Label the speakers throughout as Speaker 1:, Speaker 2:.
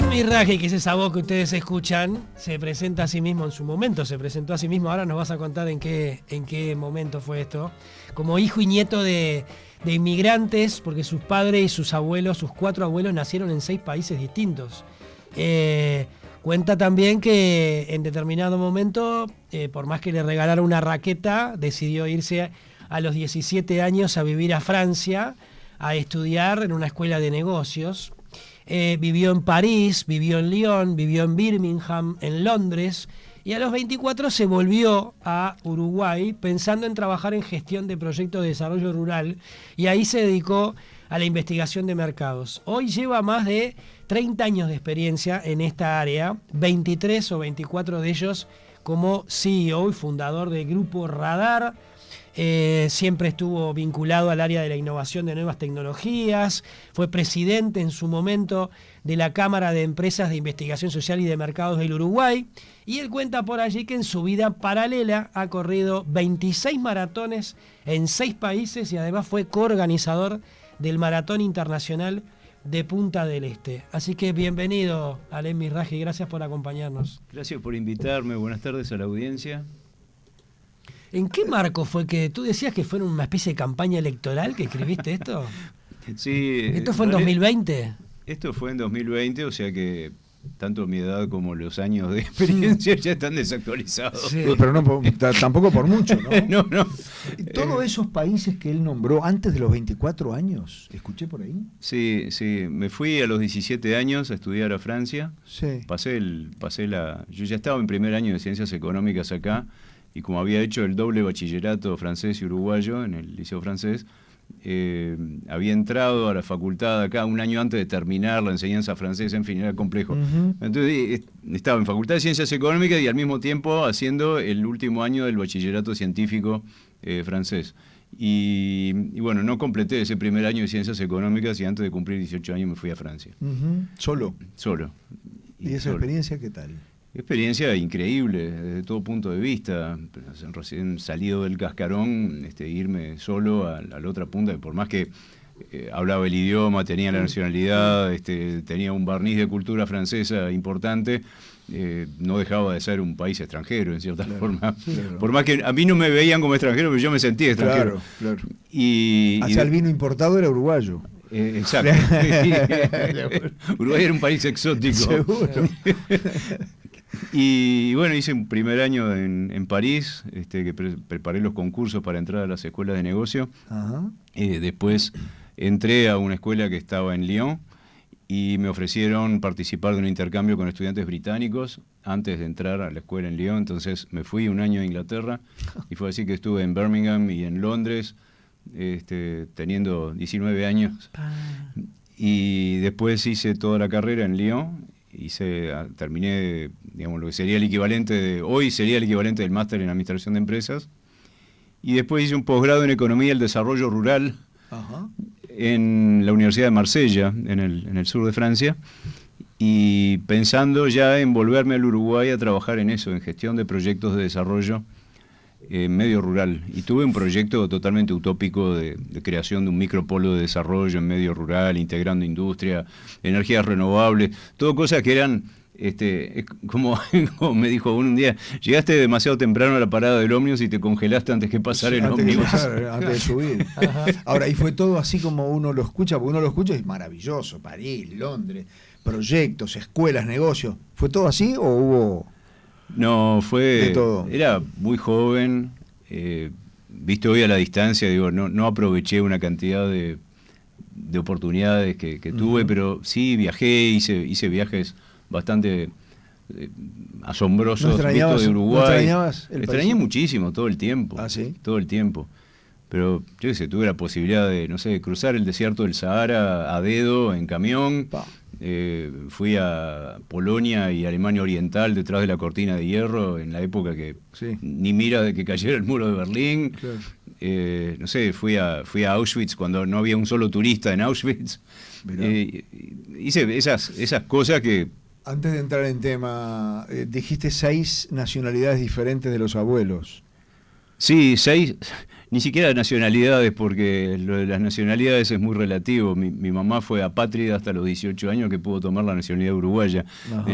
Speaker 1: Miraje, que es esa voz que ustedes escuchan, se presenta a sí mismo en su momento, se presentó a sí mismo. Ahora nos vas a contar en qué momento fue esto. Como hijo y nieto de inmigrantes, porque sus padres y sus abuelos, sus 4 abuelos, nacieron en 6 países distintos. Cuenta también que en determinado momento, por más que le regalara una raqueta, decidió irse a los 17 años a vivir a Francia, a estudiar en una escuela de negocios. Vivió en París, vivió en Lyon, vivió en Birmingham, en Londres, y a los 24 se volvió a Uruguay pensando en trabajar en gestión de proyectos de desarrollo rural, y ahí se dedicó a la investigación de mercados. Hoy lleva más de 30 años de experiencia en esta área, 23 o 24 de ellos como CEO y fundador del Grupo Radar. Siempre estuvo vinculado al área de la innovación de nuevas tecnologías, fue presidente en su momento de la Cámara de Empresas de Investigación Social y de Mercados del Uruguay, y él cuenta por allí que en su vida paralela ha corrido 26 maratones en 6 países y además fue coorganizador del Maratón Internacional de Punta del Este. Así que bienvenido, Alem Miraje, y gracias por acompañarnos.
Speaker 2: Gracias por invitarme, buenas tardes a la audiencia.
Speaker 1: ¿En qué marco fue que tú decías que fue una especie de campaña electoral que escribiste esto?
Speaker 2: Sí.
Speaker 1: ¿Esto fue en 2020?
Speaker 2: Esto fue en 2020, o sea que tanto mi edad como los años de experiencia ya están desactualizados.
Speaker 3: Sí, pero no, tampoco por mucho, ¿no?
Speaker 2: No.
Speaker 3: Todos esos países que él nombró antes de los 24 años, ¿escuché por ahí?
Speaker 2: Sí, me fui a los 17 años a estudiar a Francia.
Speaker 3: Sí.
Speaker 2: Yo ya estaba en primer año de Ciencias Económicas acá, y como había hecho el doble bachillerato francés y uruguayo en el Liceo Francés, había entrado a la facultad acá un año antes de terminar la enseñanza francesa, en fin, era complejo. Entonces estaba en Facultad de Ciencias Económicas y al mismo tiempo haciendo el último año del bachillerato científico francés. Y bueno, no completé ese primer año de Ciencias Económicas y antes de cumplir 18 años me fui a Francia.
Speaker 3: ¿Solo?
Speaker 2: Solo.
Speaker 3: ¿Y esa experiencia qué tal?
Speaker 2: Experiencia increíble desde todo punto de vista. Recién salido del cascarón, irme solo a la otra punta, por más que hablaba el idioma, tenía la nacionalidad, tenía un barniz de cultura francesa importante, no dejaba de ser un país extranjero en cierta forma. Claro. Por más que a mí no me veían como extranjero, pero yo me sentía extranjero.
Speaker 3: Claro. Hacia el vino importado era uruguayo.
Speaker 2: Exacto. Uruguay era un país exótico.
Speaker 3: Seguro.
Speaker 2: Y bueno, hice un primer año en París, que preparé los concursos para entrar a las escuelas de negocio.
Speaker 3: Ajá.
Speaker 2: Después entré a una escuela que estaba en Lyon y me ofrecieron participar de un intercambio con estudiantes británicos antes de entrar a la escuela en Lyon. Entonces me fui un año a Inglaterra y fue así que estuve en Birmingham y en Londres, teniendo 19 años. Y después hice toda la carrera en Lyon. Terminé, digamos, lo que sería el equivalente hoy sería el equivalente del máster en Administración de Empresas, y después hice un posgrado en Economía del Desarrollo Rural.
Speaker 3: Ajá.
Speaker 2: En la Universidad de Marsella, en el sur de Francia, y pensando ya en volverme al Uruguay a trabajar en eso, en gestión de proyectos de desarrollo medio rural. Y tuve un proyecto totalmente utópico de creación de un micropolo de desarrollo en medio rural, integrando industria, energías renovables, todo cosas que eran, como me dijo uno un día, llegaste demasiado temprano a la parada del ómnibus y te congelaste antes que pasar el ómnibus.
Speaker 3: Antes de subir. Ahora, y fue todo así como uno lo escucha, porque uno lo escucha y es maravilloso, París, Londres, proyectos, escuelas, negocios. ¿Fue todo así o hubo...?
Speaker 2: No,
Speaker 3: de todo?
Speaker 2: Era muy joven, visto hoy a la distancia, digo, no aproveché una cantidad de oportunidades que tuve, pero sí viajé, hice viajes bastante asombrosos.
Speaker 3: ¿No extrañabas,
Speaker 2: de Uruguay.
Speaker 3: ¿no extrañabas el
Speaker 2: Extrañé
Speaker 3: país?
Speaker 2: muchísimo, todo el tiempo.
Speaker 3: ¿Ah, sí?
Speaker 2: Todo el tiempo. Pero yo qué sé, tuve la posibilidad de, no sé, cruzar el desierto del Sahara a dedo, en camión. Fui a Polonia y Alemania Oriental detrás de la cortina de hierro en la época que ni mira de que cayera el muro de Berlín. Claro. No sé, fui a Auschwitz cuando no había un solo turista en Auschwitz. Hice esas cosas que...
Speaker 3: Antes de entrar en tema, dijiste 6 nacionalidades diferentes de los abuelos.
Speaker 2: Sí, 6. Ni siquiera nacionalidades, porque lo de las nacionalidades es muy relativo. Mi mamá fue apátrida hasta los 18 años que pudo tomar la nacionalidad uruguaya.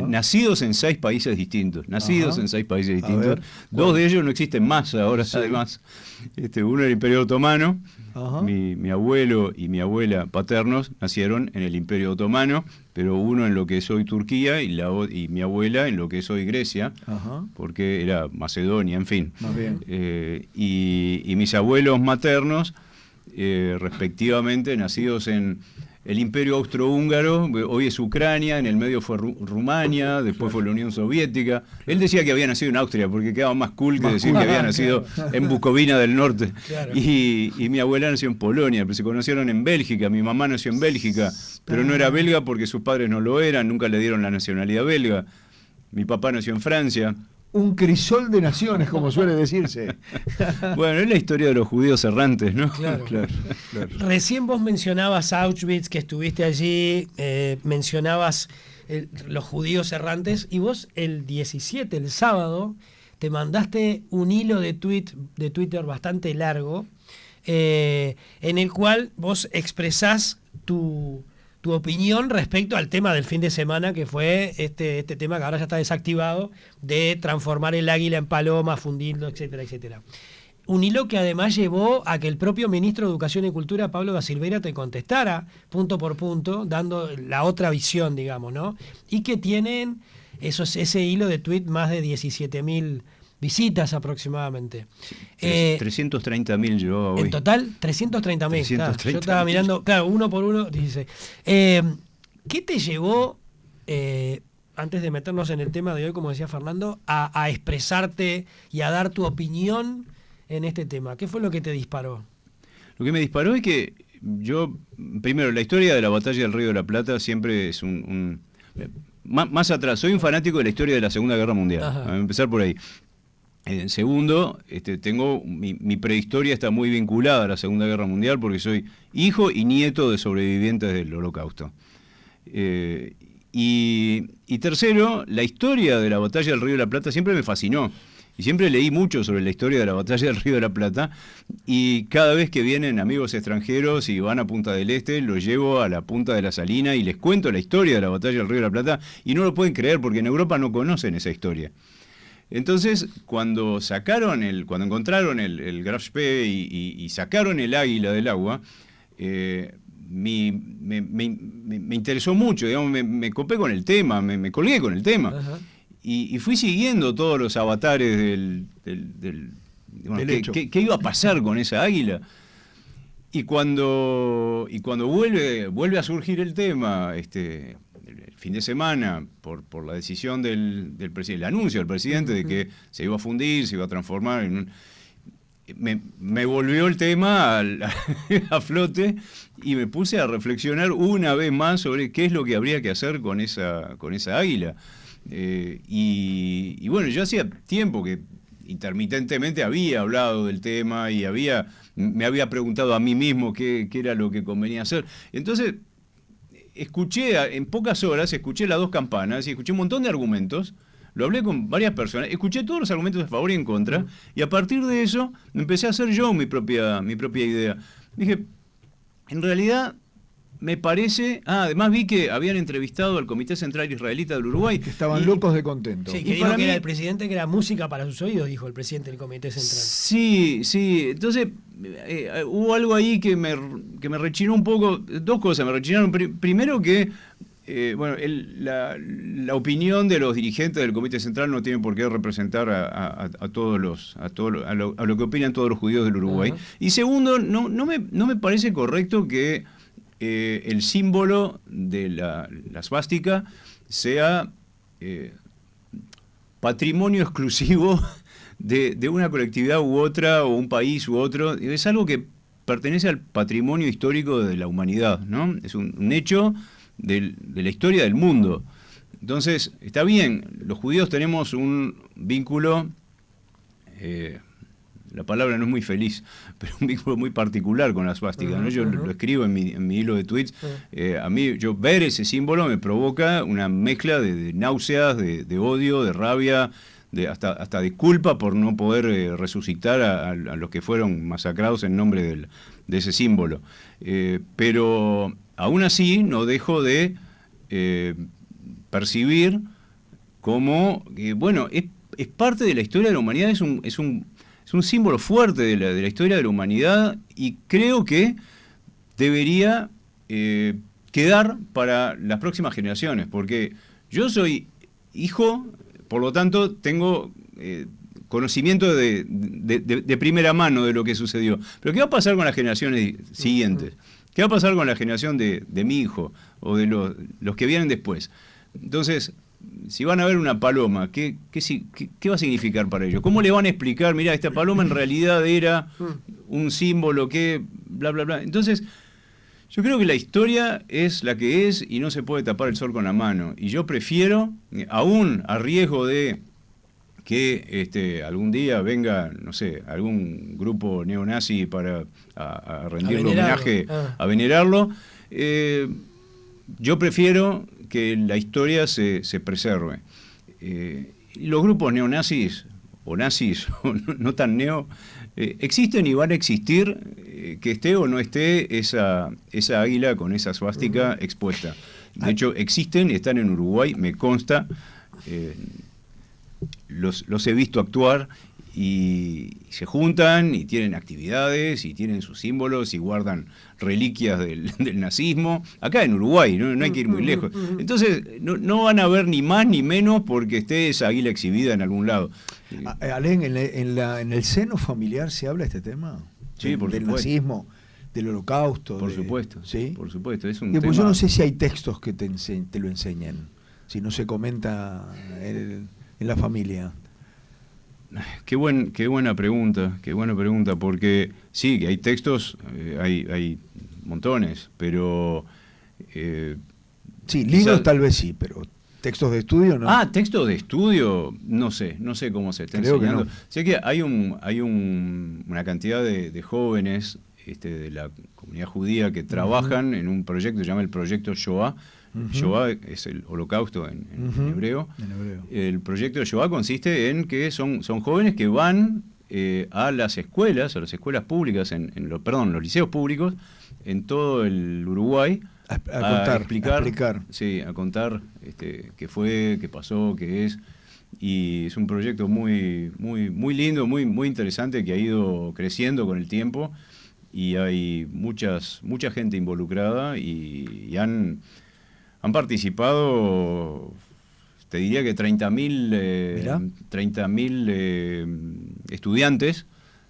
Speaker 2: Nacidos en 6 países distintos. Nacidos en 6 países distintos.
Speaker 3: Ver,
Speaker 2: 2 de ellos no existen más ahora, además. Uno en el Imperio Otomano. Mi abuelo y mi abuela paternos nacieron en el Imperio Otomano, pero uno en lo que es hoy Turquía y mi abuela en lo que es hoy Grecia, porque era Macedonia, en fin. Y mis abuelos maternos, respectivamente, nacidos en el Imperio Austrohúngaro, hoy es Ucrania, en el medio fue Rumania, después fue la Unión Soviética. Él decía que había nacido en Austria, porque quedaba más cool que decir que había nacido en Bucovina del Norte. Y mi abuela nació en Polonia, pero se conocieron en Bélgica. Mi mamá nació en Bélgica, pero no era belga porque sus padres no lo eran, nunca le dieron la nacionalidad belga. Mi papá nació en Francia.
Speaker 3: Un crisol de naciones, como suele decirse.
Speaker 2: Bueno, es la historia de los judíos errantes, ¿no?
Speaker 1: Claro. Recién vos mencionabas Auschwitz, que estuviste allí, mencionabas los judíos errantes, y vos el 17, el sábado, te mandaste un hilo de Twitter bastante largo, en el cual vos expresás tu opinión respecto al tema del fin de semana, que fue este tema que ahora ya está desactivado, de transformar el águila en paloma, fundirlo, etcétera, etcétera. Un hilo que además llevó a que el propio ministro de Educación y Cultura, Pablo da Silveira, te contestara punto por punto, dando la otra visión, digamos, ¿no? Y que tienen ese hilo de tweet más de 17.000 visitas aproximadamente.
Speaker 2: 330.000 llevaba hoy.
Speaker 1: En total, 330.000. Yo estaba mirando, claro, uno por uno, dice. ¿Qué te llevó, antes de meternos en el tema de hoy, como decía Fernando, a expresarte y a dar tu opinión en este tema? ¿Qué fue lo que te disparó?
Speaker 2: Lo que me disparó es que yo, primero, la historia de la batalla del Río de la Plata siempre es más atrás, soy un fanático de la historia de la Segunda Guerra Mundial. A empezar por ahí. Segundo, tengo mi prehistoria está muy vinculada a la Segunda Guerra Mundial porque soy hijo y nieto de sobrevivientes del Holocausto. Y tercero, la historia de la batalla del Río de la Plata siempre me fascinó. Y siempre leí mucho sobre la historia de la batalla del Río de la Plata, y cada vez que vienen amigos extranjeros y van a Punta del Este, los llevo a la Punta de la Salina y les cuento la historia de la batalla del Río de la Plata, y no lo pueden creer porque en Europa no conocen esa historia. Entonces, cuando encontraron el Graf Spee y sacaron el águila del agua, me interesó mucho, digamos, me copé con el tema, me colgué con el tema. Y fui siguiendo todos los avatares del qué iba a pasar con esa águila. Y cuando vuelve a surgir el tema, el fin de semana, por la decisión del presidente, el anuncio del presidente de que se iba a fundir, se iba a transformar me volvió el tema a flote, y me puse a reflexionar una vez más sobre qué es lo que habría que hacer con esa águila. Y bueno, yo hacía tiempo que intermitentemente había hablado del tema y me había preguntado a mí mismo qué era lo que convenía hacer. Entonces, en pocas horas escuché las 2 campanas y escuché un montón de argumentos, lo hablé con varias personas, escuché todos los argumentos a favor y en contra, y a partir de eso empecé a hacer yo mi propia idea. Dije, en realidad me parece... además vi que habían entrevistado al Comité Central Israelita del Uruguay. Que
Speaker 3: estaban locos de contento.
Speaker 1: Sí, que dijo que era el presidente, que era música para sus oídos, dijo el presidente del Comité Central.
Speaker 2: Sí. Entonces, hubo algo ahí que me rechinó un poco. 2 cosas me rechinaron. Primero que, la opinión de los dirigentes del Comité Central no tiene por qué representar a lo que opinan todos los judíos del Uruguay. Y segundo, no me parece correcto que el símbolo de la svástica sea patrimonio exclusivo de una colectividad u otra, o un país u otro. Es algo que pertenece al patrimonio histórico de la humanidad, ¿no? Es un hecho de la historia del mundo. Entonces, está bien, los judíos tenemos un vínculo, la palabra no es muy feliz, pero un vínculo muy particular con la svástica, ¿no? Yo lo escribo en mi hilo de tweets. A mí, ver ese símbolo me provoca una mezcla de náuseas, de odio, de rabia, hasta disculpa por no poder resucitar a los que fueron masacrados en nombre de ese símbolo. Pero aún así no dejo de percibir como, bueno, es parte de la historia de la humanidad, es un símbolo fuerte de la historia de la humanidad, y creo que debería quedar para las próximas generaciones, porque yo soy hijo, por lo tanto tengo conocimiento de primera mano de lo que sucedió. Pero ¿qué va a pasar con las generaciones siguientes? ¿Qué va a pasar con la generación de mi hijo o de los que vienen después? Entonces, si van a ver una paloma, ¿qué va a significar para ellos? ¿Cómo le van a explicar? Mirá, esta paloma en realidad era un símbolo que bla, bla, bla. Entonces, yo creo que la historia es la que es y no se puede tapar el sol con la mano. Y yo prefiero, aún a riesgo de que algún día venga, no sé, algún grupo neonazi para a rendirle homenaje, a venerarlo, yo prefiero que la historia se preserve. Y los grupos neonazis, o nazis, o no tan neo, existen y van a existir, que esté o no esté esa águila con esa suástica expuesta. De hecho, existen, están en Uruguay, me consta, los he visto actuar y se juntan y tienen actividades y tienen sus símbolos y guardan reliquias del nazismo. Acá en Uruguay, no hay que ir muy lejos. Entonces, no van a ver ni más ni menos porque esté esa águila exhibida en algún lado.
Speaker 3: Alén, en el seno familiar se habla de este tema.
Speaker 2: Sí, por
Speaker 3: del
Speaker 2: supuesto.
Speaker 3: Nazismo, del holocausto.
Speaker 2: Por supuesto,
Speaker 3: ¿sí?
Speaker 2: Por supuesto. Es un
Speaker 3: pues
Speaker 2: tema...
Speaker 3: yo no sé si hay textos que te lo enseñen, si no se comenta en la familia.
Speaker 2: Qué buena pregunta, porque sí, que hay textos, hay montones, pero...
Speaker 3: sí, libros tal vez sí, pero textos de estudio no.
Speaker 2: Textos de estudio, no sé cómo se está enseñando.
Speaker 3: Que no.
Speaker 2: Sé que hay una cantidad de jóvenes de la comunidad judía que trabajan en un proyecto que se llama el Proyecto Shoah. Shoah es el holocausto en hebreo. El proyecto de Shoah consiste en que son jóvenes que van a las escuelas públicas, los liceos públicos en todo el Uruguay a explicar. Sí, a contar qué fue, qué pasó, qué es. Y es un proyecto muy, muy, muy lindo, muy, muy interesante, que ha ido creciendo con el tiempo, y hay mucha gente involucrada y han participado, te diría que 30.000 estudiantes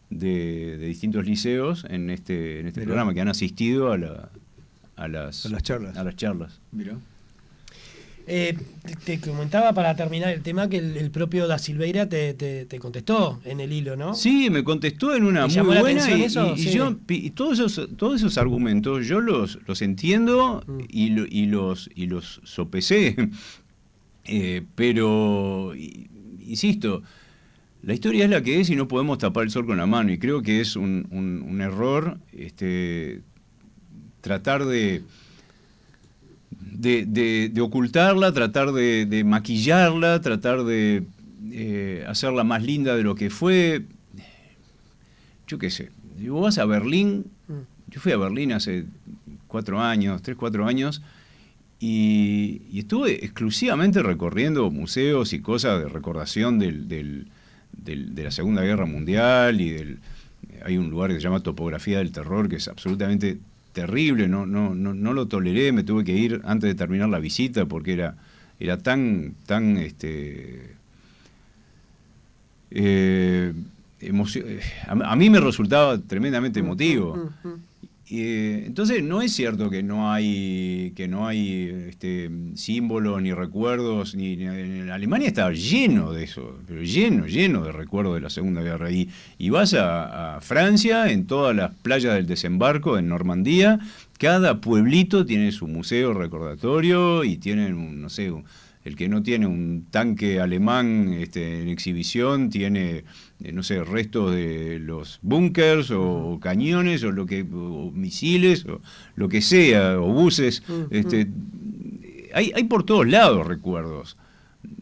Speaker 2: de distintos liceos en este programa, que han asistido a las charlas.
Speaker 3: Mirá.
Speaker 1: Te comentaba para terminar el tema que el propio Da Silveira te contestó en el hilo, ¿no?
Speaker 2: Sí, me contestó en una muy buena, y todos esos argumentos yo los entiendo y los sopesé, pero insisto, la historia es la que es y no podemos tapar el sol con la mano, y creo que es un error tratar de ocultarla, tratar de maquillarla, tratar de hacerla más linda de lo que fue. Yo qué sé, si vos vas a Berlín, yo fui a Berlín hace 4 años, y estuve exclusivamente recorriendo museos y cosas de recordación de la Segunda Guerra Mundial, y hay un lugar que se llama Topografía del Terror, que es absolutamente terrible, no lo toleré, me tuve que ir antes de terminar la visita porque era tan a mí me resultaba tremendamente emotivo. Entonces no es cierto que no hay símbolos ni recuerdos, ni en Alemania estaba lleno de eso, pero lleno de recuerdos de la Segunda Guerra, y vas a Francia, en todas las playas del desembarco en Normandía, cada pueblito tiene su museo recordatorio, y tienen el que no tiene un tanque alemán en exhibición tiene, restos de los búnkers o cañones o misiles o lo que sea, o buses. Hay por todos lados recuerdos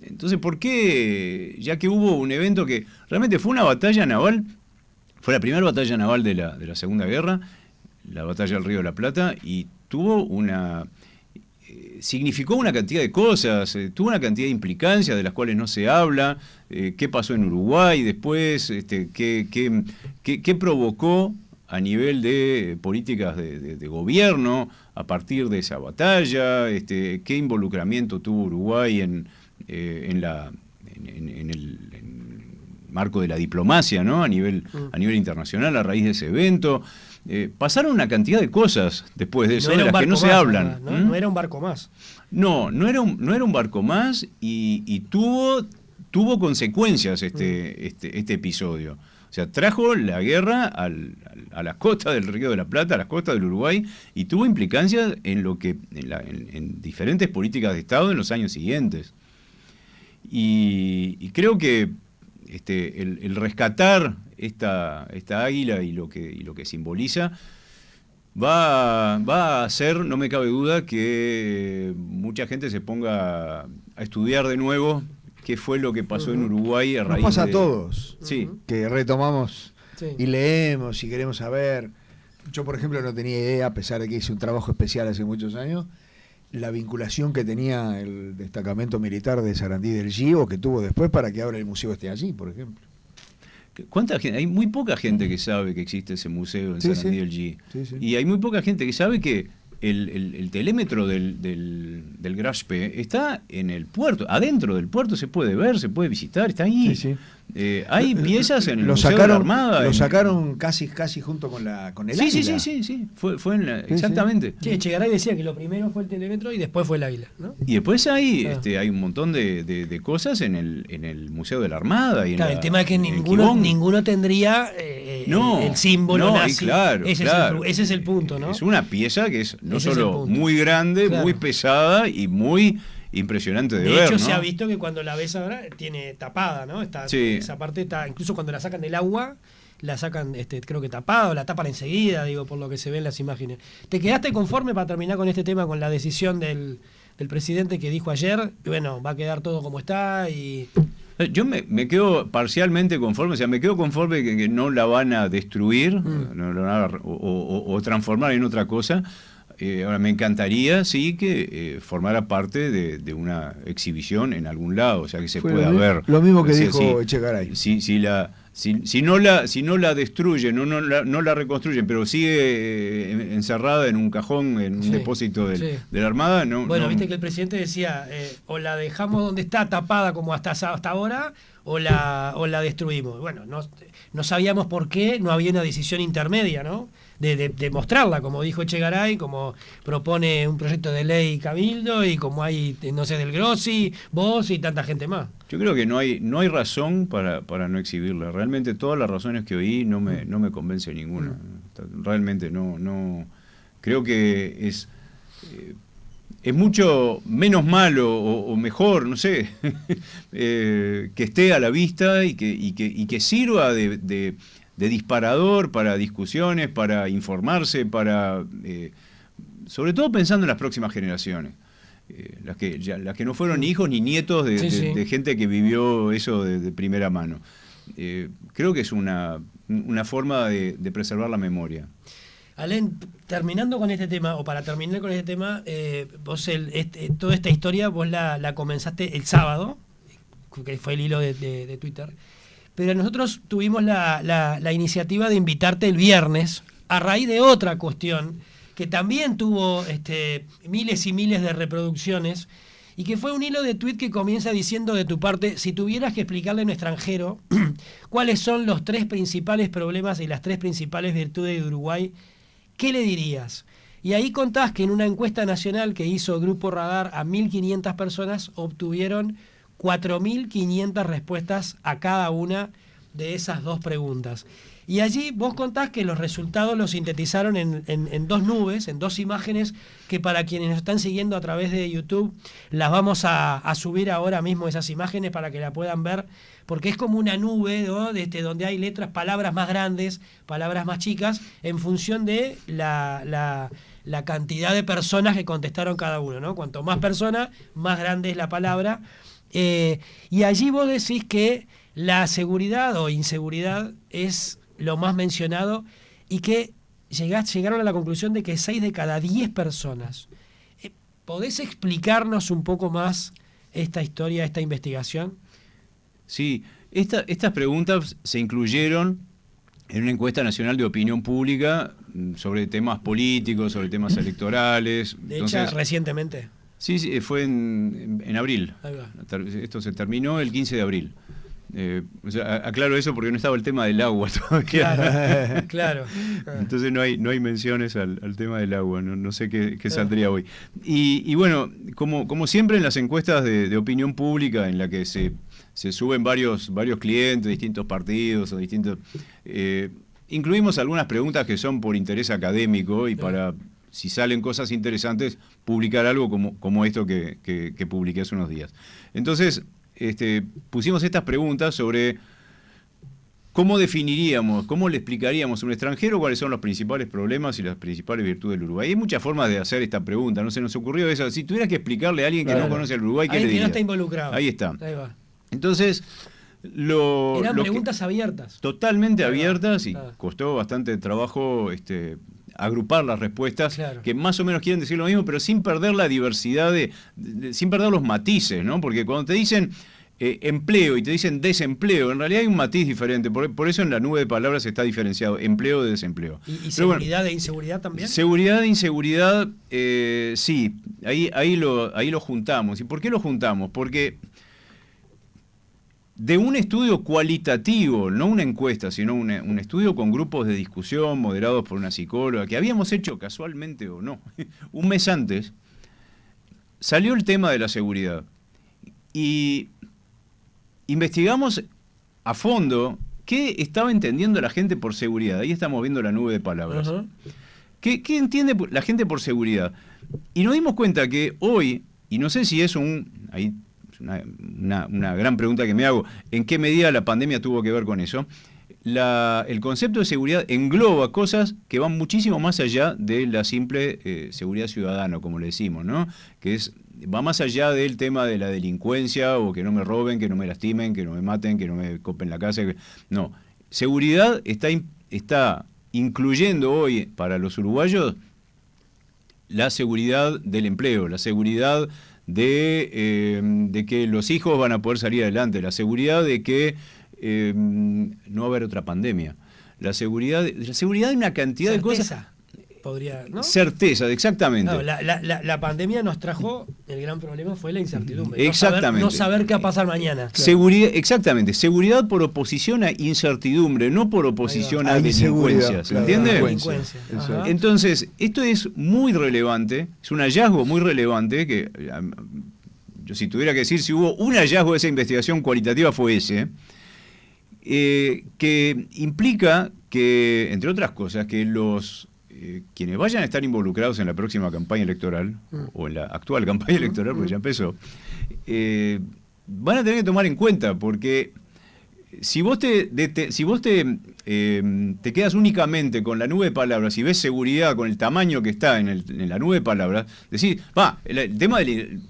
Speaker 2: Entonces, ¿por qué, ya que hubo un evento que realmente fue una batalla naval, fue la primera batalla naval de la Segunda Guerra, la batalla del Río de la Plata, y tuvo significó una cantidad de cosas, tuvo una cantidad de implicancias de las cuales no se habla, qué pasó en Uruguay después, qué provocó a nivel de políticas de gobierno a partir de esa batalla, qué involucramiento tuvo Uruguay en el marco de la diplomacia, ¿no? a nivel internacional a raíz de ese evento. Pasaron una cantidad de cosas después de eso, de las que no se hablan.
Speaker 1: ¿No? No era un barco más.
Speaker 2: No era un barco más y tuvo consecuencias este episodio. O sea, trajo la guerra a las costas del Río de la Plata, a las costas del Uruguay, y tuvo implicancias en diferentes políticas de Estado en los años siguientes. Y creo que el rescatar esta águila y lo que simboliza va a hacer, no me cabe duda, que mucha gente se ponga a estudiar de nuevo qué fue lo que pasó en Uruguay a raíz
Speaker 3: Nos pasa a todos,
Speaker 2: sí,
Speaker 3: que retomamos y leemos y queremos saber. Yo, por ejemplo, no tenía idea, a pesar de que hice un trabajo especial hace muchos años, la vinculación que tenía el destacamento militar de Sarandí del G, o que tuvo después para que ahora el museo esté allí, por ejemplo.
Speaker 2: ¿Cuánta gente? Hay muy poca gente que sabe que existe ese museo en Sarandí del G.
Speaker 3: Sí.
Speaker 2: Y hay muy poca gente que sabe que el telémetro del Graspe está en el puerto. Adentro del puerto se puede ver, se puede visitar, está ahí.
Speaker 3: Sí.
Speaker 2: Hay piezas en el Museo de la Armada.
Speaker 3: Lo sacaron casi junto con el águila.
Speaker 2: Sí. Fue exactamente.
Speaker 1: Sí, Echegaray decía que lo primero fue el telémetro y después fue el águila, ¿no?
Speaker 2: Y después hay un montón de cosas en el Museo de la Armada. Y
Speaker 1: claro, el tema es que ninguno tendría el símbolo nazi.
Speaker 2: Claro,
Speaker 1: ese es el punto, ¿no?
Speaker 2: Es una pieza que es no solo muy grande, muy pesada y muy impresionante de ver.
Speaker 1: De hecho,
Speaker 2: ¿no?
Speaker 1: se ha visto que cuando la ves ahora tiene tapada, ¿no? Esa parte está, incluso cuando la sacan del agua, la sacan, creo que tapada, o la tapan enseguida, digo, por lo que se ve en las imágenes. ¿Te quedaste conforme, para terminar con este tema, con la decisión del presidente que dijo ayer? Bueno, va a quedar todo como está y...
Speaker 2: Yo me quedo parcialmente conforme, o sea, me quedo conforme que no la van a destruir o transformar en otra cosa. Ahora, me encantaría, sí, que formara parte de una exhibición en algún lado, o sea, que se pueda ver.
Speaker 3: Lo mismo que dijo Echegaray.
Speaker 2: Si no la destruyen, no la reconstruyen, pero sigue encerrada en un cajón, en un depósito de la Armada, no.
Speaker 1: Bueno, viste que el presidente decía, o la dejamos donde está, tapada como hasta ahora, o la destruimos. Bueno, no sabíamos por qué, no había una decisión intermedia, ¿no? De mostrarla, como dijo Echegaray, como propone un proyecto de ley Cabildo, y como hay, no sé, del Grossi, vos y tanta gente más.
Speaker 2: Yo creo que no hay razón para no exhibirla. Realmente todas las razones que oí no me convence ninguna. Realmente no. Creo que es mucho menos malo o mejor, no sé, que esté a la vista y que sirva de disparador para discusiones, para informarse, sobre todo pensando en las próximas generaciones. Las que no fueron hijos ni nietos de gente que vivió eso de primera mano. Creo que es una forma de preservar la memoria.
Speaker 1: Alén, terminando con este tema, o para terminar con este tema, vos toda esta historia vos la comenzaste el sábado, que fue el hilo de Twitter, pero nosotros tuvimos la iniciativa de invitarte el viernes a raíz de otra cuestión que también tuvo miles y miles de reproducciones, y que fue un hilo de tweet que comienza diciendo de tu parte: si tuvieras que explicarle a un extranjero cuáles son los 3 principales problemas y las 3 principales virtudes de Uruguay, ¿qué le dirías? Y ahí contás que en una encuesta nacional que hizo Grupo Radar a 1.500 personas, obtuvieron 4.500 respuestas a cada una de esas 2 preguntas. Y allí vos contás que los resultados los sintetizaron en 2 nubes, en 2 imágenes, que para quienes nos están siguiendo a través de YouTube, las vamos a subir ahora mismo, esas imágenes, para que la puedan ver, porque es como una nube, ¿no? Donde hay letras, palabras más grandes, palabras más chicas, en función de la cantidad de personas que contestaron cada uno, ¿no? Cuanto más personas, más grande es la palabra. Y allí vos decís que la seguridad o inseguridad es lo más mencionado y que llegaron a la conclusión de que 6 de cada 10 personas. ¿Podés explicarnos un poco más esta historia, esta investigación?
Speaker 2: Sí, estas preguntas se incluyeron en una encuesta nacional de opinión pública sobre temas políticos, sobre temas electorales.
Speaker 1: De hecho, recientemente.
Speaker 2: Sí, fue en abril.
Speaker 1: Ahí va.
Speaker 2: Esto se terminó el 15 de abril. O sea, aclaro eso porque no estaba el tema del agua todavía.
Speaker 1: Claro.
Speaker 2: Entonces no hay menciones al tema del agua, no sé qué saldría hoy. Y bueno, como siempre en las encuestas de opinión pública en la que se suben varios clientes de distintos partidos o distintos... incluimos algunas preguntas que son por interés académico y para, si salen cosas interesantes, publicar algo como esto que publiqué hace unos días. Entonces, pusimos estas preguntas sobre cómo definiríamos, cómo le explicaríamos a un extranjero cuáles son los principales problemas y las principales virtudes del Uruguay. Hay muchas formas de hacer esta pregunta, no se nos ocurrió eso. Si tuvieras que explicarle a alguien que no conoce el Uruguay, ¿qué le dirías?
Speaker 1: Que no está involucrado.
Speaker 2: Ahí está.
Speaker 1: Ahí va.
Speaker 2: Entonces,
Speaker 1: eran preguntas abiertas.
Speaker 2: Totalmente abiertas y costó bastante trabajo agrupar las respuestas, que más o menos quieren decir lo mismo, pero sin perder la diversidad, sin perder los matices, ¿no? Porque cuando te dicen empleo y te dicen desempleo, en realidad hay un matiz diferente, por eso en la nube de palabras está diferenciado, empleo de desempleo.
Speaker 1: ¿Y seguridad e inseguridad también?
Speaker 2: Seguridad e inseguridad, sí, ahí lo juntamos. ¿Y por qué lo juntamos? Porque de un estudio cualitativo, no una encuesta, sino un estudio con grupos de discusión moderados por una psicóloga, que habíamos hecho casualmente o no, un mes antes, salió el tema de la seguridad. Y investigamos a fondo qué estaba entendiendo la gente por seguridad. Ahí estamos viendo la nube de palabras. Uh-huh. ¿Qué entiende la gente por seguridad? Y nos dimos cuenta que hoy, y no sé si es ahí una gran pregunta que me hago, ¿en qué medida la pandemia tuvo que ver con eso? El concepto de seguridad engloba cosas que van muchísimo más allá de la simple seguridad ciudadana, como le decimos, ¿no? Que va más allá del tema de la delincuencia, o que no me roben, que no me lastimen, que no me maten, que no me copen la casa. No, seguridad está incluyendo hoy para los uruguayos la seguridad del empleo, la seguridad de que los hijos van a poder salir adelante, la seguridad de que no va a haber otra pandemia, la seguridad de una cantidad de cosas.
Speaker 1: Podría, ¿no?
Speaker 2: Certeza, exactamente.
Speaker 1: No, la pandemia nos trajo, el gran problema fue la incertidumbre.
Speaker 2: Exactamente.
Speaker 1: No saber qué va a pasar mañana.
Speaker 2: Seguridad, exactamente. Seguridad por oposición a incertidumbre, no por oposición a delincuencia. ¿Se entiende?
Speaker 1: Delincuencia.
Speaker 2: Entonces, esto es muy relevante, es un hallazgo muy relevante que, yo si tuviera que decir si hubo un hallazgo de esa investigación cualitativa fue ese, que implica que, entre otras cosas, que quienes vayan a estar involucrados en la próxima campaña electoral, o en la actual campaña electoral, porque ya empezó, van a tener que tomar en cuenta, porque si vos te quedas únicamente con la nube de palabras y ves seguridad con el tamaño que está en la nube de palabras, decís,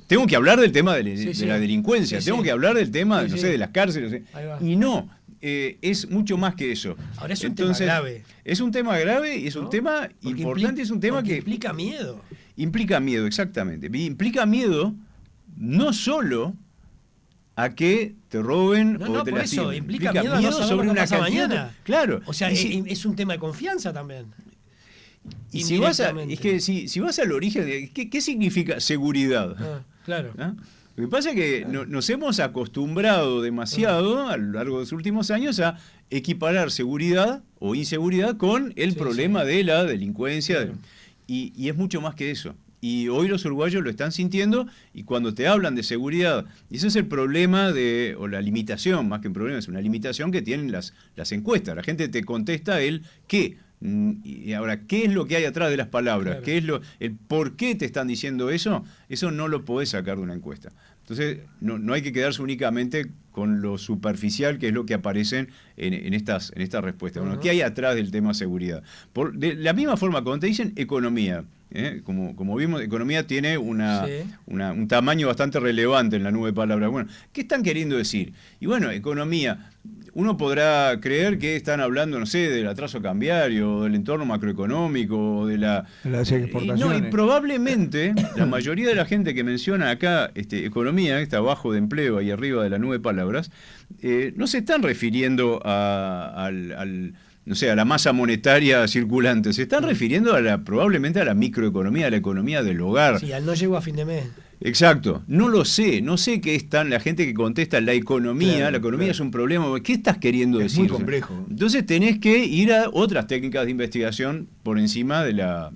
Speaker 2: tengo que hablar del tema de la delincuencia, tengo que hablar del tema, no sé, de las cárceles, y no. Es mucho más que eso.
Speaker 1: Ahora es un tema grave.
Speaker 2: Es un tema grave y es un tema importante, es un tema que
Speaker 1: implica miedo.
Speaker 2: Implica miedo, exactamente. Implica miedo no solo a que te roben o te lastimen.
Speaker 1: Eso implica miedo no sobre una cantidad mañana.
Speaker 2: Claro.
Speaker 1: O sea, es un tema de confianza también.
Speaker 2: Y si vas al origen, ¿qué significa seguridad?
Speaker 1: Claro.
Speaker 2: ¿Ah? Lo que pasa es que nos hemos acostumbrado demasiado a lo largo de los últimos años a equiparar seguridad o inseguridad con el problema de la delincuencia. Claro. Y es mucho más que eso. Y hoy los uruguayos lo están sintiendo, y cuando te hablan de seguridad, y ese es el problema o la limitación, más que un problema, es una limitación que tienen las encuestas. La gente te contesta el qué. Y ahora, ¿qué es lo que hay atrás de las palabras? Claro. ¿Qué es el por qué te están diciendo eso? Eso no lo podés sacar de una encuesta. Entonces, no hay que quedarse únicamente con lo superficial, que es lo que aparecen en estas respuestas. Bueno, ¿qué hay atrás del tema seguridad? De la misma forma, cuando te dicen economía, Como vimos, economía tiene un tamaño bastante relevante en la nube de palabras. Bueno, ¿qué están queriendo decir? Y bueno, economía, uno podrá creer que están hablando, no sé, del atraso cambiario, del entorno macroeconómico, de las exportaciones. Y probablemente la mayoría de la gente que menciona acá economía, que está abajo de empleo y arriba de la nube de palabras, no se están refiriendo no sé, a la masa monetaria circulante, se están refiriendo probablemente a la microeconomía, a la economía del hogar.
Speaker 1: Sí, al no llego a fin de mes.
Speaker 2: Exacto, no sé qué están la gente que contesta la economía, claro, la economía es un problema, ¿qué estás queriendo decir?
Speaker 3: Es muy complejo.
Speaker 2: Entonces tenés que ir a otras técnicas de investigación por encima de la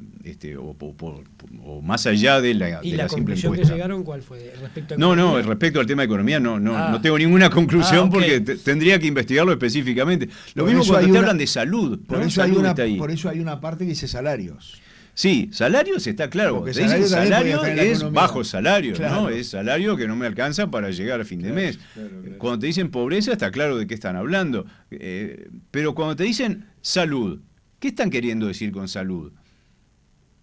Speaker 2: o más allá de la
Speaker 1: ¿Y
Speaker 2: de
Speaker 1: la
Speaker 2: simple
Speaker 1: conclusión
Speaker 2: encuesta.
Speaker 1: que llegaron cuál fue? ¿Respecto a
Speaker 2: No, respecto al tema de economía no tengo ninguna conclusión,
Speaker 1: okay,
Speaker 2: porque tendría que investigarlo específicamente. Lo mismo cuando te hablan de salud.
Speaker 3: Por eso hay una parte que dice salarios.
Speaker 2: Sí, salarios está claro.
Speaker 3: Porque
Speaker 2: te dicen salario es bajo salario,
Speaker 3: claro,
Speaker 2: ¿no? Es salario que no me alcanza para llegar a fin de mes. Claro. Cuando te dicen pobreza está claro de qué están hablando. Pero cuando te dicen salud, ¿qué están queriendo decir con salud?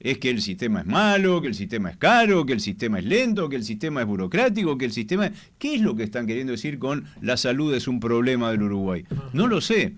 Speaker 2: ¿Es que el sistema es malo, que el sistema es caro, que el sistema es lento, que el sistema es burocrático, que el sistema... ¿Qué es lo que están queriendo decir con la salud es un problema del Uruguay? No lo sé.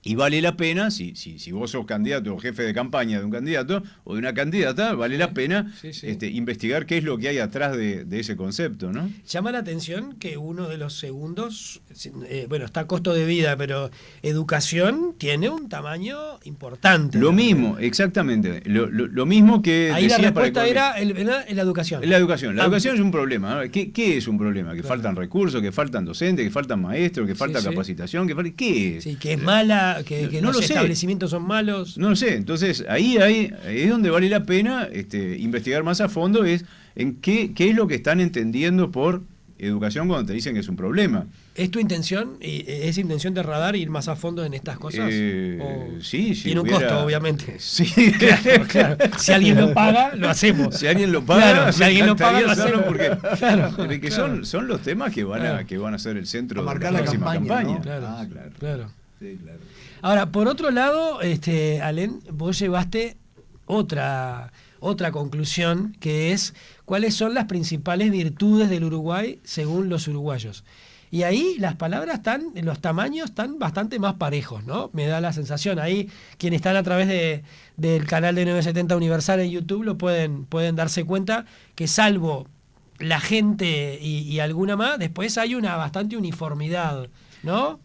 Speaker 2: Y vale la pena, si vos sos candidato o jefe de campaña de un candidato o de una candidata, vale la pena investigar qué es lo que hay atrás de ese concepto, ¿no?
Speaker 1: Llama la atención que uno de los segundos, está costo de vida, pero educación tiene un tamaño importante.
Speaker 2: Lo mismo, exactamente. Lo mismo que
Speaker 1: ahí
Speaker 2: decía
Speaker 1: la respuesta
Speaker 2: para
Speaker 1: era la educación.
Speaker 2: La educación es un problema, ¿no? ¿Qué es un problema? Que faltan recursos, que faltan docentes, que faltan maestros, que falta capacitación, ¿qué es?
Speaker 1: Sí, que es mala, que
Speaker 2: no
Speaker 1: los
Speaker 2: lo sé.
Speaker 1: Establecimientos son malos.
Speaker 2: No lo sé, entonces ahí es donde vale la pena investigar más a fondo, es en qué es lo que están entendiendo por educación cuando te dicen que es un problema.
Speaker 1: ¿Es tu intención, es intención de Radar ir más a fondo en estas cosas?
Speaker 2: Sí.
Speaker 1: Tiene un costo, obviamente.
Speaker 2: Sí.
Speaker 1: Claro. Si alguien lo paga, lo hacemos.
Speaker 2: Si alguien lo paga,
Speaker 1: claro, si alguien lo paga, lo hacemos.
Speaker 2: Porque son los temas que van a ser el centro
Speaker 3: de
Speaker 2: la próxima campaña.
Speaker 1: ¿no? Claro. Sí, claro. Ahora, por otro lado, Alén, vos llevaste otra conclusión, que es cuáles son las principales virtudes del Uruguay según los uruguayos. Y ahí las palabras los tamaños están bastante más parejos, ¿no? Me da la sensación. Ahí quienes están a través del canal de 970 Universal en YouTube lo pueden darse cuenta que salvo la gente y alguna más, después hay una bastante uniformidad, ¿no?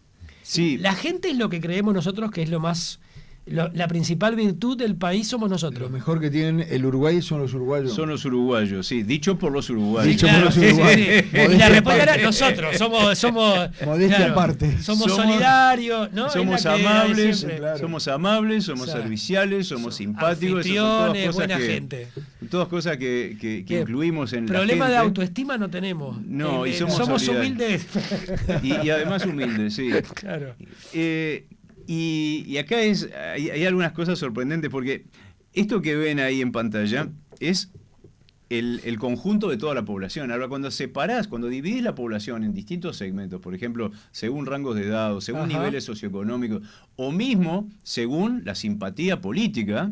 Speaker 2: Sí.
Speaker 1: La gente es lo que creemos nosotros que es la principal virtud del país somos nosotros.
Speaker 3: Lo mejor que tienen el Uruguay son los uruguayos.
Speaker 2: Son los uruguayos, sí, dicho por los uruguayos.
Speaker 3: Dicho por los uruguayos.
Speaker 1: Sí. Y la respuesta era nosotros, somos
Speaker 3: modestia aparte.
Speaker 1: Somos solidarios, ¿no?
Speaker 2: Somos amables, somos serviciales, somos simpáticos,
Speaker 1: anfitriones, buena gente.
Speaker 2: Todas cosas que incluimos en la gente.
Speaker 1: Problema de autoestima no tenemos.
Speaker 2: No, y
Speaker 1: somos humildes.
Speaker 2: Y además humildes, sí.
Speaker 1: Claro.
Speaker 2: Y acá hay algunas cosas sorprendentes, porque esto que ven ahí en pantalla es el conjunto de toda la población. Ahora, cuando dividís la población en distintos segmentos, por ejemplo, según rangos de edad, o según niveles socioeconómicos, o mismo según la simpatía política,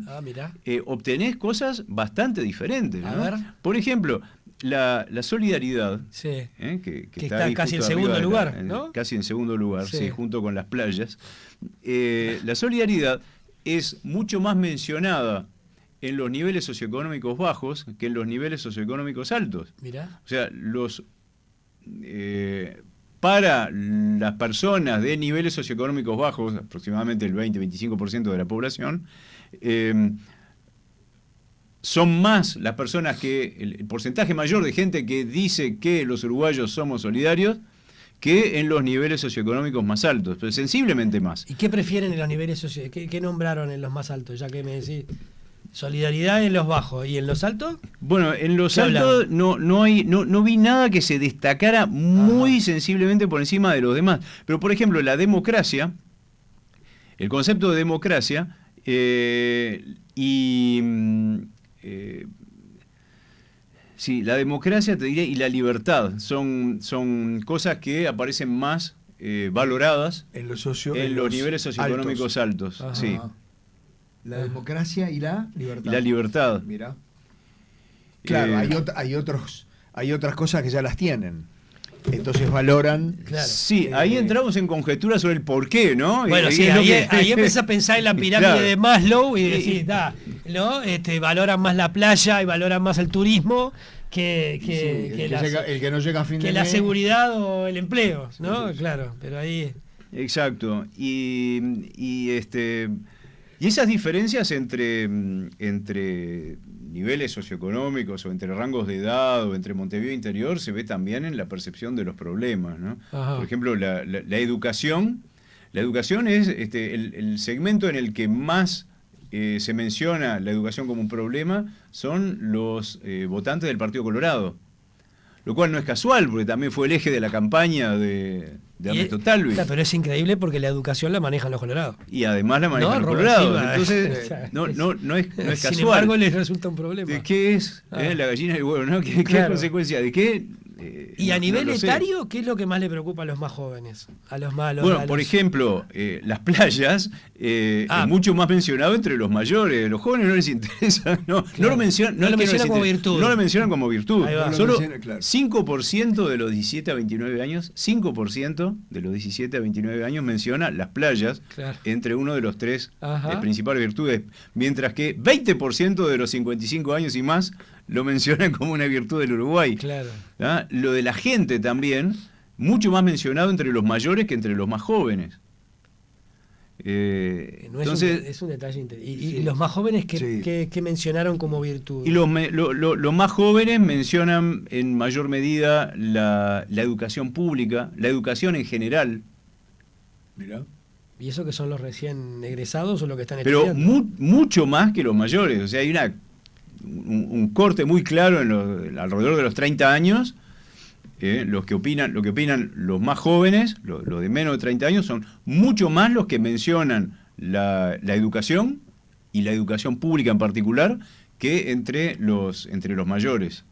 Speaker 2: obtenés cosas bastante diferentes, ¿no?
Speaker 1: A ver.
Speaker 2: Por ejemplo, la solidaridad,
Speaker 1: que está casi en segundo lugar, ¿no?
Speaker 2: Casi en segundo lugar, sí, junto con las playas. La solidaridad es mucho más mencionada en los niveles socioeconómicos bajos que en los niveles socioeconómicos altos.
Speaker 1: Mirá.
Speaker 2: O sea, para las personas de niveles socioeconómicos bajos, aproximadamente el 20-25% de la población, son más las personas el porcentaje mayor de gente que dice que los uruguayos somos solidarios que en los niveles socioeconómicos más altos, pero sensiblemente más.
Speaker 1: ¿Y qué prefieren en los niveles socioeconómicos? ¿Qué nombraron en los más altos? Ya que me decís, solidaridad en los bajos. ¿Y en los altos?
Speaker 2: Bueno, en los altos no vi nada que se destacara muy sensiblemente por encima de los demás. Pero, por ejemplo, la democracia, el concepto de democracia sí, la democracia, te diré, y la libertad son cosas que aparecen más valoradas
Speaker 3: en los
Speaker 2: niveles socioeconómicos altos. Sí.
Speaker 3: La democracia y la libertad.
Speaker 2: Y la libertad.
Speaker 3: Mira. Claro, hay otras cosas que ya las tienen. Entonces valoran.
Speaker 1: Claro.
Speaker 2: Sí, ahí entramos en conjeturas sobre el por qué, ¿no?
Speaker 1: Bueno, sí, ahí empezás a pensar en la pirámide de Maslow y decís, ¿no? Valoran más la playa y valoran más el turismo que
Speaker 3: el que no llega a fin de mes.
Speaker 1: La seguridad o el empleo, ¿no? Sí. Claro, pero ahí.
Speaker 2: Exacto. Y esas diferencias entre niveles socioeconómicos o entre rangos de edad o entre Montevideo Interior se ve también en la percepción de los problemas, ¿no? Por ejemplo, la educación. La educación es el segmento en el que más se menciona la educación como un problema son los votantes del Partido Colorado. Lo cual no es casual, porque también fue el eje de la campaña de Ernesto Talvi.
Speaker 1: Pero es increíble porque la educación la manejan los colorados.
Speaker 2: Y además la manejan los colorados. Entonces, no es casual.
Speaker 1: Sin embargo, les resulta un problema.
Speaker 2: ¿De qué es la gallina y el huevo? ¿No? ¿Qué es consecuencia? ¿De qué?
Speaker 1: Y a nivel etario, ¿qué es lo que más le preocupa a los más jóvenes?
Speaker 2: Por ejemplo, las playas, es mucho más mencionado entre los mayores. Los jóvenes no les interesa. No lo mencionan
Speaker 1: como virtud.
Speaker 2: No lo mencionan como virtud. Solo 5% de los 17 a 29 años, 5% de los 17 a 29 años menciona las playas entre uno de los tres principales virtudes. Mientras que 20% de los 55 años y más lo mencionan como una virtud del Uruguay.
Speaker 1: Claro.
Speaker 2: Lo de la gente también, mucho más mencionado entre los mayores que entre los más jóvenes. Entonces,
Speaker 1: es un detalle interesante. ¿Y los más jóvenes qué mencionaron como virtud?
Speaker 2: Y los más jóvenes mencionan en mayor medida la educación pública, la educación en general.
Speaker 3: Mirá.
Speaker 1: ¿Y eso que son los recién egresados o los que están
Speaker 2: estudiando?
Speaker 1: Pero
Speaker 2: mucho más que los mayores. O sea, hay un corte muy claro alrededor de los 30 años. Lo que opinan los más jóvenes, los de menos de 30 años, son mucho más los que mencionan la educación y la educación pública en particular que entre los mayores.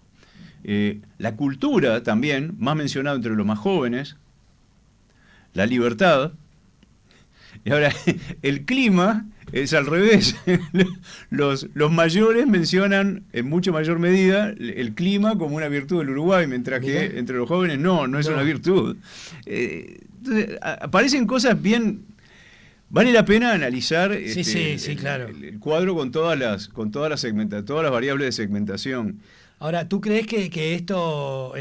Speaker 2: La cultura también, más mencionado entre los más jóvenes, la libertad. Y ahora, el clima es al revés. Los mayores mencionan en mucho mayor medida el clima como una virtud del Uruguay, mientras que entre los jóvenes no es una virtud. Entonces, aparecen cosas bien. Vale la pena analizar
Speaker 1: claro.
Speaker 2: el cuadro con todas las variables de segmentación.
Speaker 1: Ahora, ¿tú crees que esto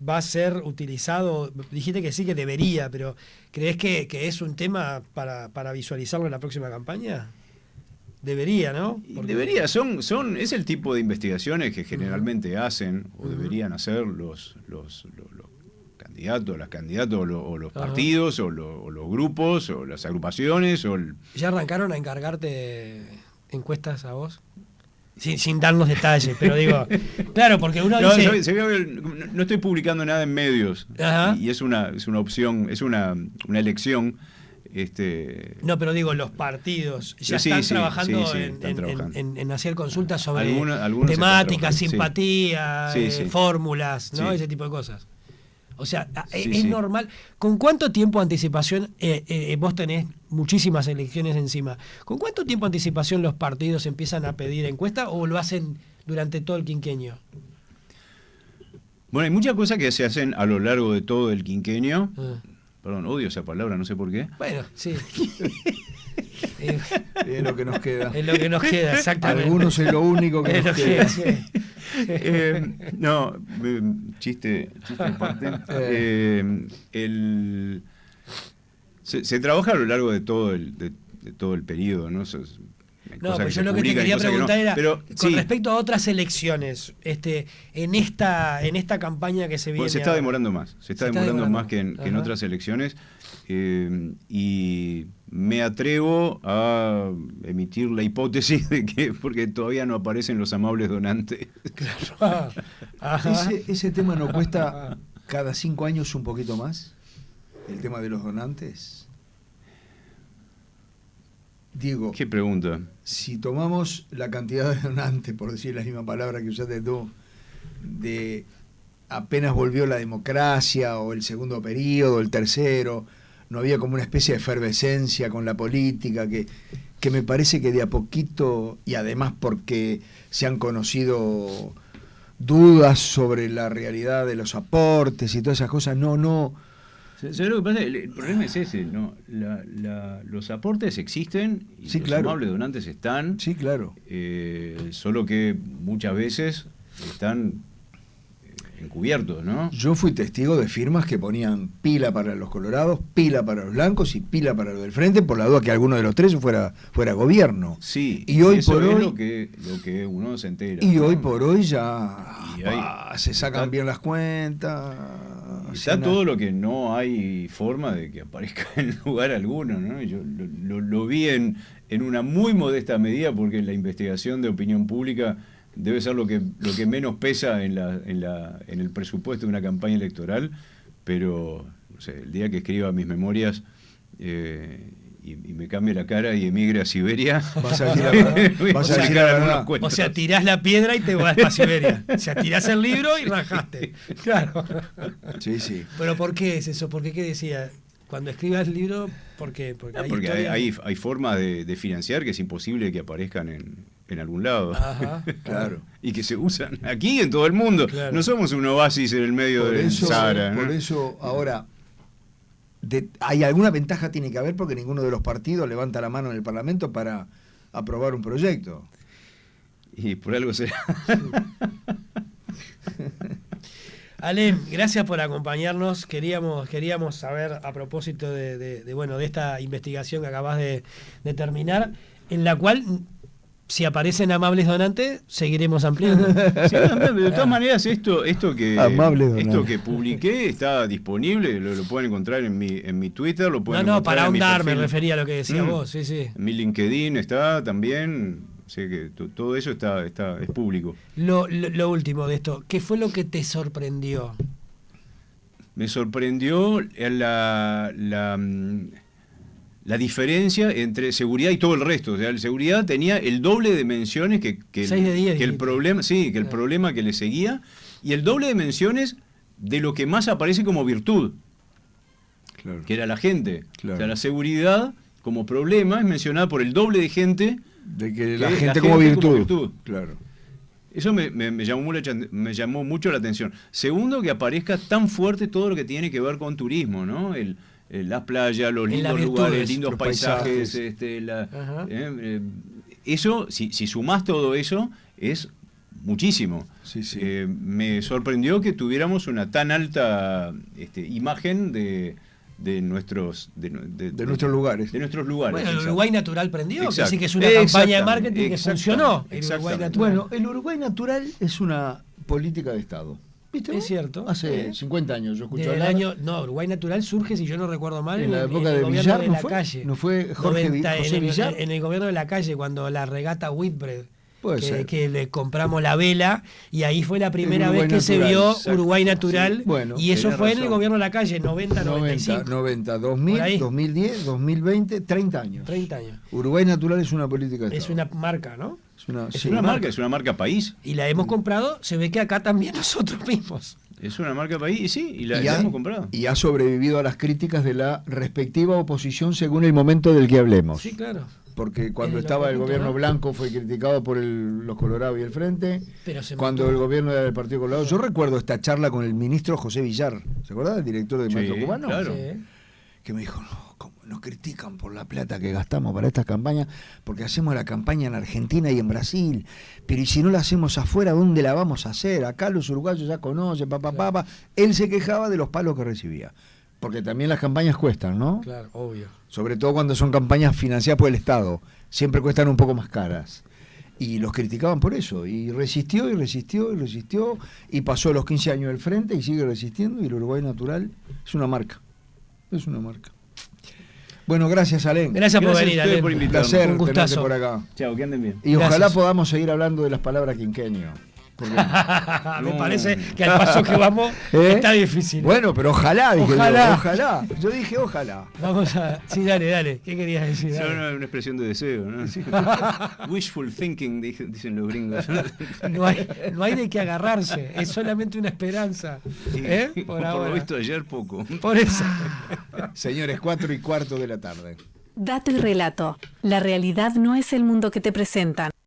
Speaker 1: va a ser utilizado? Dijiste que sí, que debería, pero ¿crees que es un tema para visualizarlo en la próxima campaña? Debería, ¿no?
Speaker 2: Debería, es el tipo de investigaciones que generalmente hacen o deberían hacer los candidatos, las candidatas o los partidos o los grupos o las agrupaciones.
Speaker 1: ¿Ya arrancaron a encargarte encuestas a vos? Sin darnos detalles, pero digo, claro, porque uno dice...
Speaker 2: No estoy publicando nada en medios, y es una opción, es una elección.
Speaker 1: No, pero digo, los partidos ya están trabajando en hacer consultas sobre
Speaker 2: algunos
Speaker 1: temáticas, simpatía, fórmulas, ¿no? Ese tipo de cosas. O sea, es normal. ¿Con cuánto tiempo de anticipación, vos tenés muchísimas elecciones encima, con cuánto tiempo de anticipación los partidos empiezan a pedir encuesta o lo hacen durante todo el quinquenio?
Speaker 2: Bueno, hay muchas cosas que se hacen a lo largo de todo el quinquenio. Perdón, odio esa palabra, no sé por qué.
Speaker 1: Bueno, sí.
Speaker 3: Es lo que nos queda.
Speaker 1: Es lo que nos queda, exactamente.
Speaker 3: Algunos es lo único que nos queda.
Speaker 2: Chiste aparte. Se trabaja a lo largo de todo el periodo, ¿no?
Speaker 1: Pues yo lo que te quería preguntar era, con respecto a otras elecciones, en esta campaña que se viene.
Speaker 2: Bueno, se está demorando más. Se está demorando más que en otras elecciones. Y me atrevo a emitir la hipótesis de que, porque todavía no aparecen los amables donantes.
Speaker 3: Claro. Ese tema no cuesta cada 5 años un poquito más, el tema de los donantes. Diego,
Speaker 2: ¿qué pregunta?
Speaker 3: Si tomamos la cantidad de donantes, por decir la misma palabra que usaste tú, de apenas volvió la democracia, o el segundo periodo, el tercero, no había como una especie de efervescencia con la política, que que me parece que de a poquito, y además porque se han conocido dudas sobre la realidad de los aportes y todas esas cosas, no.
Speaker 2: ¿Sabes lo que pasa? El problema es ese, ¿no? Los aportes existen y
Speaker 3: Sí,
Speaker 2: los
Speaker 3: claro.
Speaker 2: amables donantes están.
Speaker 3: Sí, claro.
Speaker 2: Solo que muchas veces están encubiertos, ¿no?
Speaker 3: Yo fui testigo de firmas que ponían pila para los colorados, pila para los blancos y pila para los del frente, por la duda que alguno de los tres fuera gobierno.
Speaker 2: Sí,
Speaker 3: y hoy
Speaker 2: eso
Speaker 3: por
Speaker 2: es
Speaker 3: hoy
Speaker 2: lo que uno se entera.
Speaker 3: y
Speaker 2: ¿no?
Speaker 3: hoy por hoy ya
Speaker 2: Y hay-
Speaker 3: se sacan bien las cuentas.
Speaker 2: Está
Speaker 3: sin
Speaker 2: todo lo que no hay forma de que aparezca en lugar alguno, ¿no? Yo lo vi en una muy modesta medida, porque la investigación de opinión pública debe ser lo que menos pesa en el presupuesto de una campaña electoral, pero no sé, el día que escriba mis memorias y me cambie la cara y emigre a Siberia,
Speaker 3: Vas a decir la verdad.
Speaker 2: voy a
Speaker 3: Vas a decir
Speaker 2: sacar
Speaker 3: la
Speaker 2: algunos
Speaker 3: verdad.
Speaker 2: cuentos.
Speaker 1: O sea, tirás la piedra y te vas para Siberia. O sea, tirás el libro y rajaste. Claro.
Speaker 3: Sí.
Speaker 1: Pero ¿por qué es eso? ¿Por qué decía? Cuando escribas el libro, ¿por qué? Porque
Speaker 2: Porque
Speaker 1: historia-
Speaker 2: hay formas de financiar que es imposible que aparezcan en algún lado.
Speaker 1: Ajá,
Speaker 3: Claro.
Speaker 2: Y que se usan aquí en todo el mundo.
Speaker 1: Claro.
Speaker 2: No somos un oasis en el medio
Speaker 3: Por
Speaker 2: del
Speaker 3: eso,
Speaker 2: Sahara, ¿no?
Speaker 3: por eso ahora hay alguna ventaja tiene que haber, porque ninguno de los partidos levanta la mano en el Parlamento para aprobar un proyecto.
Speaker 2: Y por algo será.
Speaker 1: Ale, gracias por acompañarnos. Queríamos saber, a propósito de esta investigación que acabas de terminar, en la cual, si aparecen amables donantes, seguiremos ampliando.
Speaker 2: Sí, de todas maneras, esto
Speaker 3: Amable donante.
Speaker 2: que publiqué está disponible, lo pueden encontrar en mi Twitter, lo pueden
Speaker 1: No,
Speaker 2: encontrar
Speaker 1: para
Speaker 2: en mi
Speaker 1: ahondar me
Speaker 2: perfil.
Speaker 1: refería a lo que decías vos, sí.
Speaker 2: En mi LinkedIn está también. Sé que todo eso es público.
Speaker 1: Lo último de esto, ¿qué fue lo que te sorprendió?
Speaker 2: Me sorprendió la diferencia entre seguridad y todo el resto. O sea, la seguridad tenía el doble de menciones que
Speaker 1: 6 de 10,
Speaker 2: el
Speaker 1: dijiste.
Speaker 2: problema, sí, que el problema que le seguía, y el doble de menciones de lo que más aparece como virtud,
Speaker 3: Claro.
Speaker 2: que era la gente.
Speaker 3: Claro.
Speaker 2: O sea, la seguridad como problema es mencionada por el doble de gente.
Speaker 3: De que
Speaker 2: La
Speaker 3: la gente
Speaker 2: gente
Speaker 3: como
Speaker 2: como
Speaker 3: virtud.
Speaker 2: virtud.
Speaker 3: Claro.
Speaker 2: Eso me llamó mucho la atención. Segundo, que aparezca tan fuerte todo lo que tiene que ver con turismo, ¿no? Las playas, los
Speaker 1: En las
Speaker 2: lindos
Speaker 1: virtudes,
Speaker 2: lugares, lindos
Speaker 3: los
Speaker 2: paisajes.
Speaker 3: paisajes.
Speaker 1: Ajá.
Speaker 2: Eso, si sumás todo eso, es muchísimo.
Speaker 3: Sí.
Speaker 2: Me sorprendió que tuviéramos una tan alta imagen de nuestros
Speaker 3: nuestros lugares.
Speaker 2: De nuestros lugares.
Speaker 1: Bueno, el
Speaker 2: exacto.
Speaker 1: Uruguay Natural prendió, que
Speaker 2: Exacto.
Speaker 1: sí que es una campaña de
Speaker 2: Exactamente,
Speaker 1: marketing que funcionó. El Uruguay
Speaker 2: exactamente.
Speaker 1: Natural.
Speaker 3: Bueno, el Uruguay natural es una política de Estado. ¿Viste
Speaker 1: Es
Speaker 3: vos?
Speaker 1: cierto.
Speaker 3: Hace 50 años yo escucho
Speaker 1: Del
Speaker 3: hablar.
Speaker 1: Uruguay Natural surge, si yo no recuerdo mal,
Speaker 3: En la época
Speaker 1: el
Speaker 3: de
Speaker 1: gobierno
Speaker 3: Villar,
Speaker 1: de
Speaker 3: ¿no
Speaker 1: la
Speaker 3: fue?
Speaker 1: calle.
Speaker 3: ¿No fue José Villar?
Speaker 1: En el gobierno de la calle, cuando la regata Whitbread,
Speaker 3: Puede ser.
Speaker 1: que le compramos la vela, y ahí fue la primera
Speaker 3: Uruguay
Speaker 1: vez que se
Speaker 3: Natural,
Speaker 1: vio
Speaker 2: exacto.
Speaker 1: Uruguay Natural,
Speaker 3: Sí, bueno,
Speaker 1: y eso
Speaker 2: tenés
Speaker 1: fue en el
Speaker 2: razón.
Speaker 1: gobierno de la calle, 90-95.
Speaker 3: 90,
Speaker 1: Por
Speaker 3: 2000,
Speaker 1: ahí.
Speaker 3: 2010, 2020, 30 años.
Speaker 1: 30 años.
Speaker 3: Uruguay natural es una política de
Speaker 1: Es
Speaker 3: Estado.
Speaker 1: una marca, ¿no?
Speaker 2: Es
Speaker 3: sí,
Speaker 2: una marca, es una marca país.
Speaker 1: Y la hemos comprado, se ve que acá también nosotros mismos.
Speaker 2: Es una marca país, y sí, y la
Speaker 3: ha,
Speaker 2: hemos comprado.
Speaker 3: y ha sobrevivido a las críticas de la respectiva oposición según el momento del que hablemos.
Speaker 1: Sí, claro.
Speaker 3: Porque cuando
Speaker 1: En el
Speaker 3: estaba el
Speaker 1: conjunto,
Speaker 3: gobierno
Speaker 1: ¿no?
Speaker 3: blanco fue criticado por los Colorados y el Frente.
Speaker 1: Pero se
Speaker 3: Cuando
Speaker 1: mantuvo.
Speaker 3: el gobierno era del Partido Colorado. Yo recuerdo esta charla con el ministro José Villar. ¿Se acuerda? El director del
Speaker 2: Sí,
Speaker 3: Metro Cubano.
Speaker 2: claro.
Speaker 1: Sí.
Speaker 3: Que me dijo, no, ¿cómo nos critican por la plata que gastamos para estas campañas? Porque hacemos la campaña en Argentina y en Brasil. Pero ¿y si no la hacemos afuera, dónde la vamos a hacer? Acá los uruguayos ya conocen, papá. Él se quejaba de los palos que recibía. Porque también las campañas cuestan, ¿no?
Speaker 1: Claro, obvio.
Speaker 3: Sobre todo cuando son campañas financiadas por el Estado. Siempre cuestan un poco más caras. Y los criticaban por eso. Y resistió, y pasó los 15 años del Frente y sigue resistiendo. Y el Uruguay Natural es una marca. Es una marca. Bueno, gracias, Alén.
Speaker 1: Gracias por
Speaker 2: Gracias a
Speaker 1: venir,
Speaker 2: ustedes
Speaker 1: Ale.
Speaker 2: por
Speaker 3: Un
Speaker 2: invitarme.
Speaker 3: placer
Speaker 1: Un gustazo.
Speaker 3: tenerte por acá.
Speaker 2: Chao, que anden bien.
Speaker 3: Y ojalá
Speaker 1: Gracias.
Speaker 3: podamos seguir hablando de las palabras quinquenio. Porque-
Speaker 1: Me
Speaker 2: No.
Speaker 1: parece que al paso que vamos
Speaker 3: ¿Eh?
Speaker 1: está difícil.
Speaker 3: Bueno, pero ojalá, dije
Speaker 1: Ojalá.
Speaker 3: yo. Ojalá. Yo dije ojalá.
Speaker 1: Vamos a. Sí, dale. ¿Qué querías decir?
Speaker 2: Es
Speaker 1: Dale.
Speaker 2: una expresión de deseo, ¿no? Wishful thinking, dicen los gringos.
Speaker 1: No hay de qué agarrarse, es solamente una esperanza. ¿Eh? Por
Speaker 2: Por
Speaker 1: ahora.
Speaker 2: lo visto ayer poco.
Speaker 1: Por eso.
Speaker 3: Señores, 4:15 de la tarde.
Speaker 4: Dato y relato. La realidad no es el mundo que te presentan.